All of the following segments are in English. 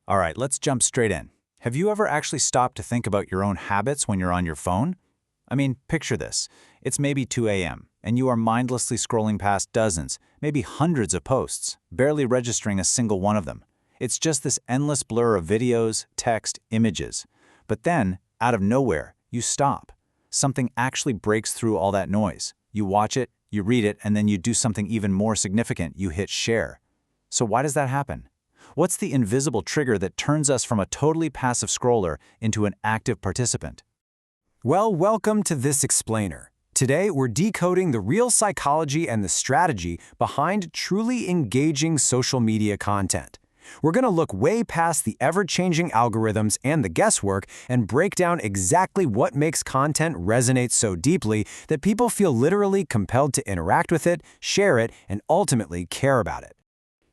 All right, let's jump straight in. Have you ever actually stopped to think about your own habits when you're on your phone? I mean, picture this. It's maybe 2 a.m., and you are mindlessly scrolling past dozens, maybe hundreds of posts, barely registering a single one of them. It's just this endless blur of videos, text, images. But then, out of nowhere, you stop. Something actually breaks through all that noise. You watch it, you read it, and then you do something even more significant. You hit share. So why does that happen? What's the invisible trigger that turns us from a totally passive scroller into an active participant? Well, welcome to This Explainer. Today, we're decoding the real psychology and the strategy behind truly engaging social media content. We're going to look way past the ever-changing algorithms and the guesswork and break down exactly what makes content resonate so deeply that people feel literally compelled to interact with it, share it, and ultimately care about it.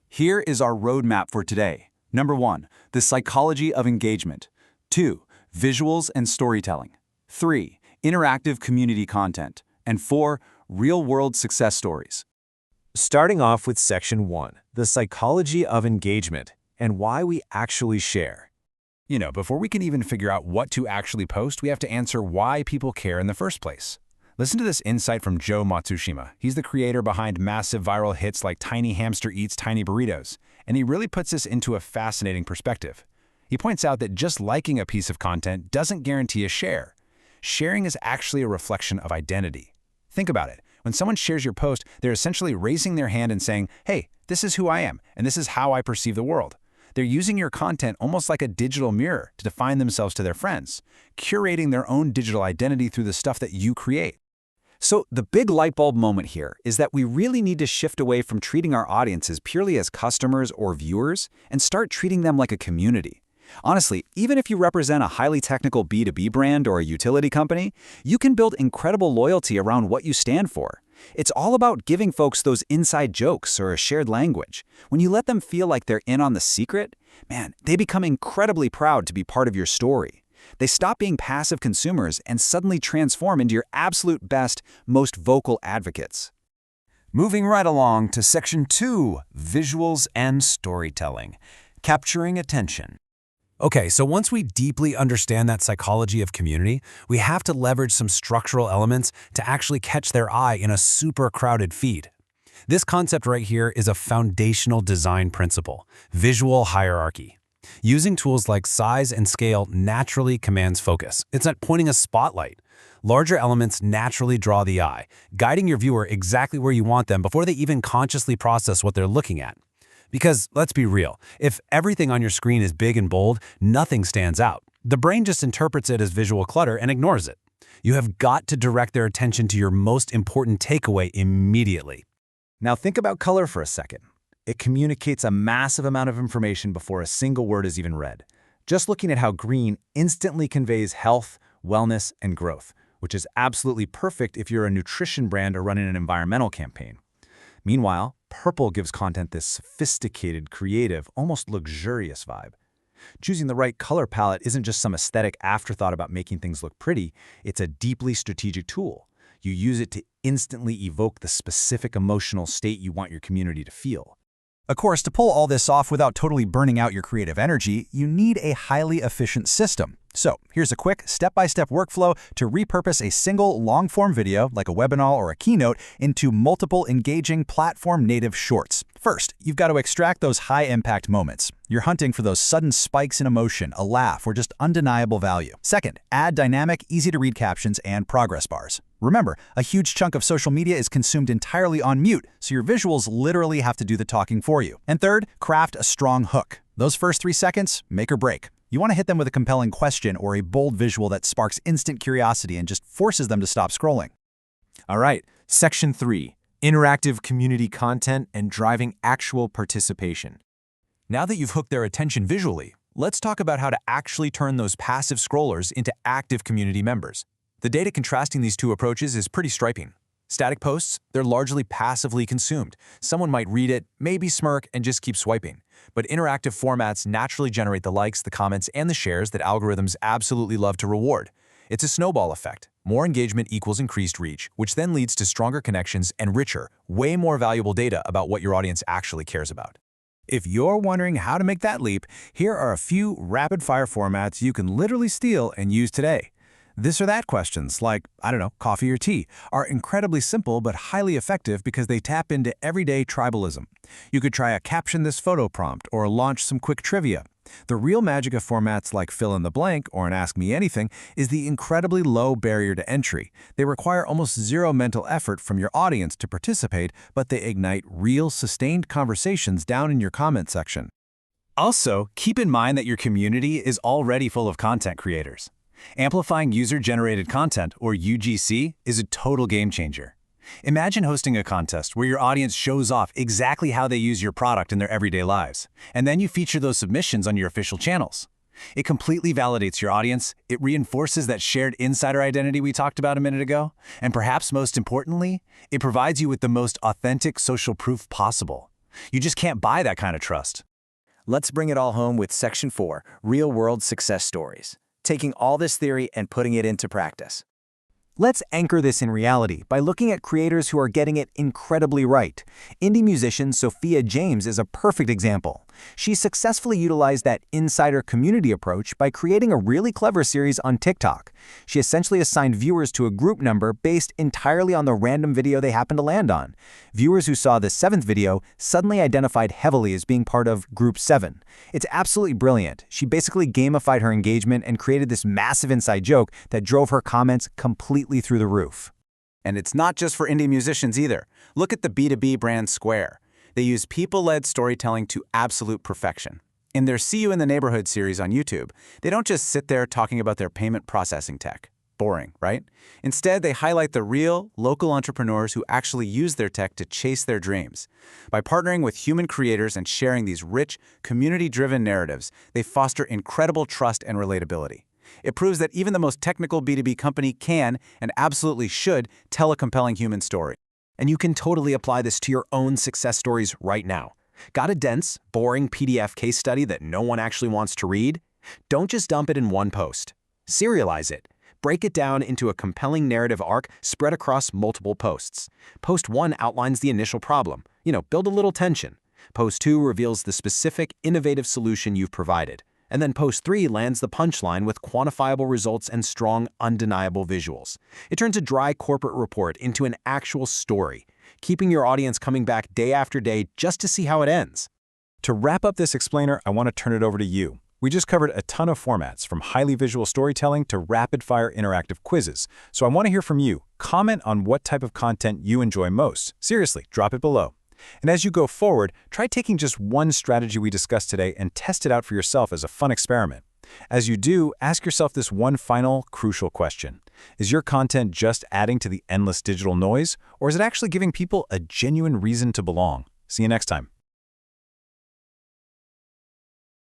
Here is our roadmap for today. Number 1, the psychology of engagement. 2, visuals and storytelling. 3, interactive community content. And 4, real-world success stories. Starting off with Section 1, the psychology of engagement and why we actually share. Before we can even figure out what to actually post, we have to answer why people care in the first place. Listen to this insight from Joe Matsushima. He's the creator behind massive viral hits like Tiny Hamster Eats Tiny Burritos, and he really puts this into a fascinating perspective. He points out that just liking a piece of content doesn't guarantee a share. Sharing is actually a reflection of identity. Think about it. When someone shares your post, they're essentially raising their hand and saying, "Hey, this is who I am, and this is how I perceive the world." They're using your content almost like a digital mirror to define themselves to their friends, curating their own digital identity through the stuff that you create. So the big light bulb moment here is that we really need to shift away from treating our audiences purely as customers or viewers and start treating them like a community. Honestly, even if you represent a highly technical B2B brand or a utility company, you can build incredible loyalty around what you stand for. It's all about giving folks those inside jokes or a shared language. When you let them feel like they're in on the secret, man, they become incredibly proud to be part of your story. They stop being passive consumers and suddenly transform into your absolute best, most vocal advocates. Moving right along to Section 2, visuals and storytelling, capturing attention. Okay, so once we deeply understand that psychology of community, we have to leverage some structural elements to actually catch their eye in a super crowded feed. This concept right here is a foundational design principle, visual hierarchy. Using tools like size and scale naturally commands focus. It's like pointing a spotlight. Larger elements naturally draw the eye, guiding your viewer exactly where you want them before they even consciously process what they're looking at. Because, let's be real, if everything on your screen is big and bold, nothing stands out. The brain just interprets it as visual clutter and ignores it. You have got to direct their attention to your most important takeaway immediately. Now think about color for a second. It communicates a massive amount of information before a single word is even read. Just looking at how green instantly conveys health, wellness, and growth, which is absolutely perfect if you're a nutrition brand or running an environmental campaign. Meanwhile, purple gives content this sophisticated, creative, almost luxurious vibe. Choosing the right color palette isn't just some aesthetic afterthought about making things look pretty, it's a deeply strategic tool. You use it to instantly evoke the specific emotional state you want your community to feel. Of course, to pull all this off without totally burning out your creative energy, you need a highly efficient system. So here's a quick step-by-step workflow to repurpose a single long-form video, like a webinar or a keynote, into multiple engaging platform-native shorts. First, you've got to extract those high-impact moments. You're hunting for those sudden spikes in emotion, a laugh, or just undeniable value. Second, add dynamic, easy-to-read captions and progress bars. Remember, a huge chunk of social media is consumed entirely on mute, so your visuals literally have to do the talking for you. And third, craft a strong hook. Those first 3 seconds, make or break. You want to hit them with a compelling question or a bold visual that sparks instant curiosity and just forces them to stop scrolling. All right, Section 3, interactive community content and driving actual participation. Now that you've hooked their attention visually, let's talk about how to actually turn those passive scrollers into active community members. The data contrasting these two approaches is pretty striking. Static posts, they're largely passively consumed. Someone might read it, maybe smirk, and just keep swiping. But interactive formats naturally generate the likes, the comments, and the shares that algorithms absolutely love to reward. It's a snowball effect. More engagement equals increased reach, which then leads to stronger connections and richer, way more valuable data about what your audience actually cares about. If you're wondering how to make that leap, here are a few rapid-fire formats you can literally steal and use today. This or that questions, like, I don't know, coffee or tea, are incredibly simple but highly effective because they tap into everyday tribalism. You could try a caption this photo prompt or launch some quick trivia. The real magic of formats like fill in the blank or an ask me anything is the incredibly low barrier to entry. They require almost zero mental effort from your audience to participate, but they ignite real, sustained conversations down in your comment section. Also, keep in mind that your community is already full of content creators. Amplifying user-generated content, or UGC, is a total game changer. Imagine hosting a contest where your audience shows off exactly how they use your product in their everyday lives, and then you feature those submissions on your official channels. It completely validates your audience, it reinforces that shared insider identity we talked about a minute ago, and perhaps most importantly, it provides you with the most authentic social proof possible. You just can't buy that kind of trust. Let's bring it all home with Section 4, Real-World Success Stories, taking all this theory and putting it into practice. Let's anchor this in reality by looking at creators who are getting it incredibly right. Indie musician Sophia James is a perfect example. She successfully utilized that insider community approach by creating a really clever series on TikTok. She essentially assigned viewers to a group number based entirely on the random video they happened to land on. Viewers who saw the 7th video suddenly identified heavily as being part of Group 7. It's absolutely brilliant. She basically gamified her engagement and created this massive inside joke that drove her comments completely through the roof. And it's not just for indie musicians either. Look at the B2B brand Square. They use people-led storytelling to absolute perfection. In their See You in the Neighborhood series on YouTube, they don't just sit there talking about their payment processing tech. Boring, right? Instead, they highlight the real, local entrepreneurs who actually use their tech to chase their dreams. By partnering with human creators and sharing these rich, community-driven narratives, they foster incredible trust and relatability. It proves that even the most technical B2B company can, and absolutely should, tell a compelling human story. And you can totally apply this to your own success stories right now. Got a dense, boring PDF case study that no one actually wants to read? Don't just dump it in one post. Serialize it. Break it down into a compelling narrative arc spread across multiple posts. Post 1 outlines the initial problem. Build a little tension. Post 2 reveals the specific, innovative solution you've provided. And then Post 3 lands the punchline with quantifiable results and strong, undeniable visuals. It turns a dry corporate report into an actual story, keeping your audience coming back day after day just to see how it ends. To wrap up this explainer, I want to turn it over to you. We just covered a ton of formats, from highly visual storytelling to rapid-fire interactive quizzes. So I want to hear from you. Comment on what type of content you enjoy most. Seriously, drop it below. And as you go forward, try taking just one strategy we discussed today and test it out for yourself as a fun experiment. As you do, ask yourself this one final, crucial question. Is your content just adding to the endless digital noise, or is it actually giving people a genuine reason to belong? See you next time.